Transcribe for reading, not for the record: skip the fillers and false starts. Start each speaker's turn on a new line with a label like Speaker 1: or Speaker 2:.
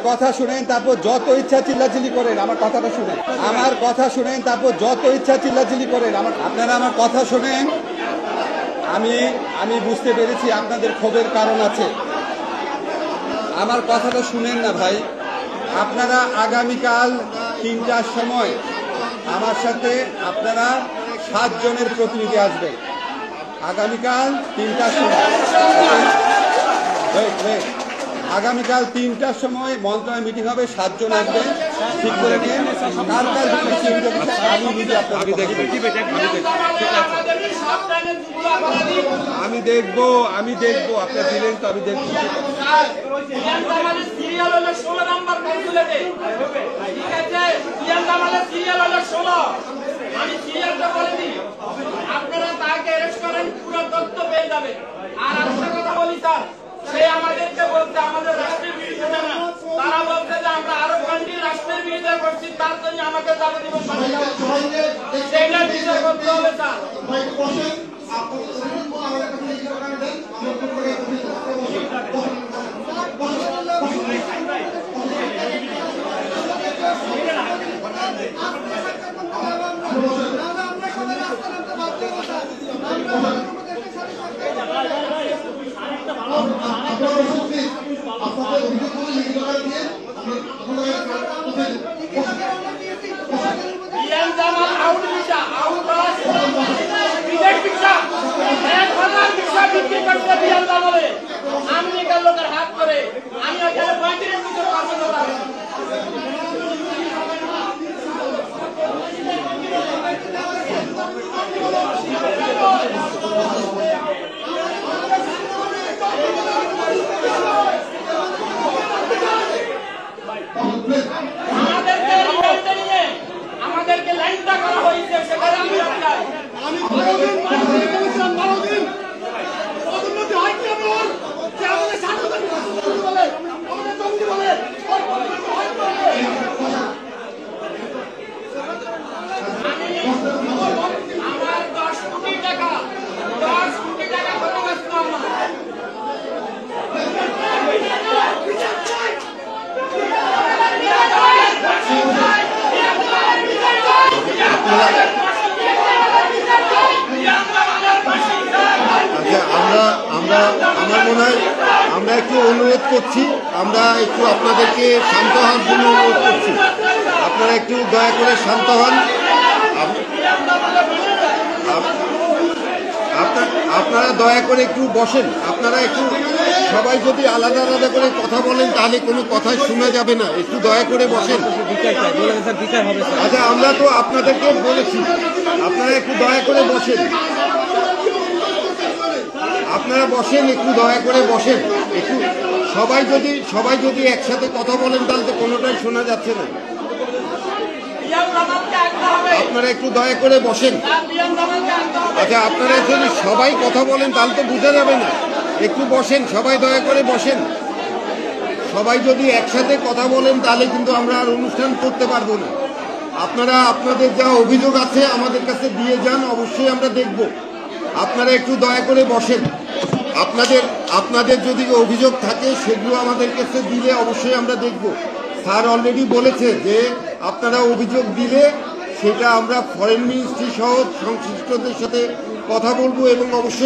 Speaker 1: কথা শুনেন, তারপর যত ইচ্ছা চিল্লাচিল্লি করেন। আমার কথাটা শুনেন, আমার কথা শুনেন, তারপর যত ইচ্ছা চিল্লাচিল্লি করেন। আপনারা আমার কথা শুনেন। আমি বুঝতে পেরেছি আপনাদের ক্ষোভের কারণ আছে। আমার কথাটা শুনেন না ভাই। আপনারা আগামীকাল 3টার সময় আমার সাথে আপনারা 7 জনের প্রতিনিধি আসবেন। আগামীকাল 3টার সময়, আগামীকাল 3টার সময় মন্ত্রণালয় মিটিং হবে। 7 জন আসবেন, ঠিক করে নিয়ে কার কার আমি নিজে আপনাকে দেখবো। আমি দেখবো আপনার দিলেন তো, আমি দেখবো।
Speaker 2: আপনারা তাকে অ্যারেস্ট করেন, পুরো তথ্য পেয়ে যাবেন। আর একটা কথা বলি স্যার, সে আমাদেরকে বলছে আমাদের রাষ্ট্রের বিরুদ্ধে না, তারা বলছে যে আমরা আরো কান্ট্রি রাষ্ট্রের বিরুদ্ধে করছি, তার জন্য আমাকে যাবতীয় সেইটা বিচার করতে হবে স্যার। আমেরিকার লোকের হাত করে আমি ওখানে 35 বছর কর্মরত। আমাদেরকে লাইনটা করা হয়েছে, সেখানে আমি আমার 10 কোটি টাকা ক্ষতিগ্রস্ত আমার।
Speaker 3: আমার মনে হয় আমরা একটু অনুরোধ করছি, আমরা একটু আপনাদেরকে শান্ত হওয়ার জন্য অনুরোধ করছি। আপনারা একটু দয়া করে শান্ত হন। আপনারা দয়া করে একটু বসেন। আপনারা একটু সবাই যদি আলাদা আলাদা করে কথা বলেন তাহলে কোনো কথাই শোনা যাবে না। একটু দয়া করে বসেন। আচ্ছা, আমরা তো আপনাদেরকে বলেছি, আপনারা একটু দয়া করে বসেন। আপনারা বসেন, একটু দয়া করে বসেন। একটু সবাই যদি একসাথে কথা বলেন তাহলে তো কোনোটাই শোনা যাচ্ছে না। আপনারা একটু দয়া করে বসেন। আচ্ছা, আপনারা যদি সবাই কথা বলেন তাহলে তো বোঝা যাবে না। একটু বসেন, সবাই দয়া করে বসেন। সবাই যদি একসাথে কথা বলেন তাহলে কিন্তু আমরা আর অনুষ্ঠান করতে পারবো না। আপনারা আপনাদের যা অভিযোগ আছে আমাদের কাছে দিয়ে যান, অবশ্যই আমরা দেখব। আপনারা একটু দয়া করে বসেন। আপনাদের যদি অভিযোগ থাকে সেগুলো আমাদের কাছে দিলে অবশ্যই আমরা দেখব। স্যার অলরেডি বলেছে যে আপনারা অভিযোগ দিলে সেটা আমরা ফরেন মিনিস্ট্রি সহ সংশ্লিষ্টদের সাথে কথা বলবো এবং অবশ্যই